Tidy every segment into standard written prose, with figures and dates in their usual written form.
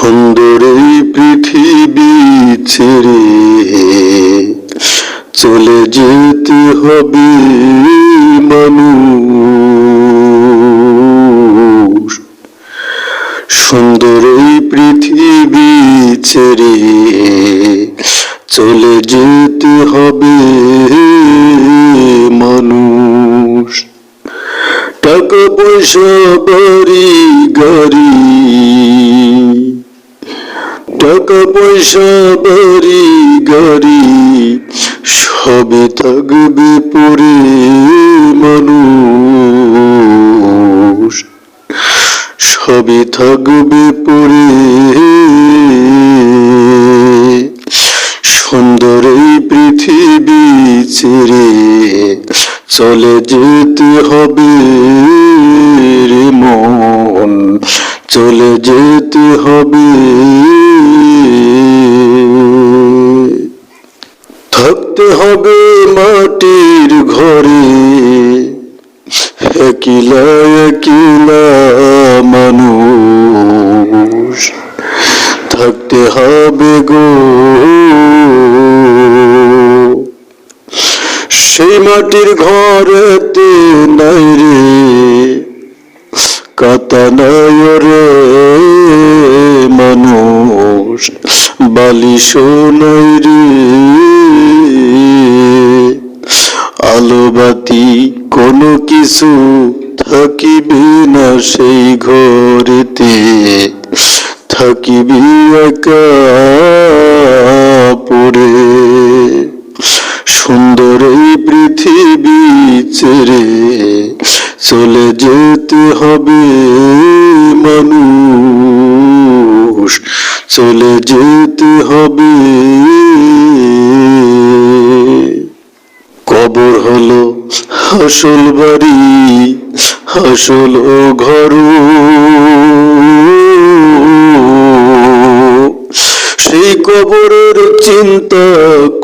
সুন্দর এই পৃথিবী ছেড়ে চলে যেতে হবে মানুষ। সুন্দর এই পৃথিবী ছেড়ে চলে যেতে হবে মানুষ। টাকা পয়সা বাড়ি গাড়ি, টাকা পয়সা বাড়ি গাড়ি সবই থাকবে পরে মানুষ, সবই থাকবে পরে। সুন্দর এই পৃথিবী ছেড়ে চলে যেতে হবে রে মন, চলে যেতে হবে। থাকতে হবে মাটির ঘরে, একলা একলা মানুষ থাকতে হবে গো। সেই মাটির ঘরেতে নাই রে কাতা নাই রে মানুষ, বালিশ নাই রে, আলো বাতি কোনো কিছু থাকিবে না সেই ঘরেতে, থাকিবি একা পড়ে। সুন্দর এই পৃথিবী ছেড়ে চলে যেতে হবে মানুষ, চলে যেতে হবে। কবর হলো আসল বাড়ি, আসল ঘর। সেই কবরের চিন্তা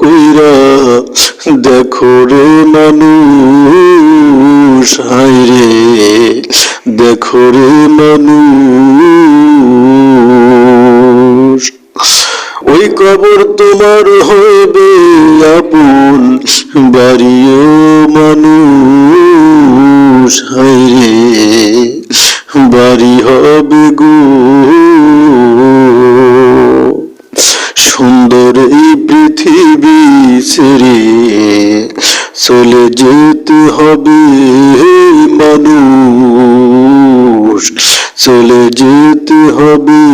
কইরা দেখো রে মানুষ, হায় রে দেখো রে মানুষ। ওই কবর তোমার হইবে আপন বাড়িও মানুষ, হায় রে বাড়ি হবে গো। সুন্দর এই পৃথিবী ছেড়ে চলে যেতে হবে মানুষ, চলে যেতে হবে।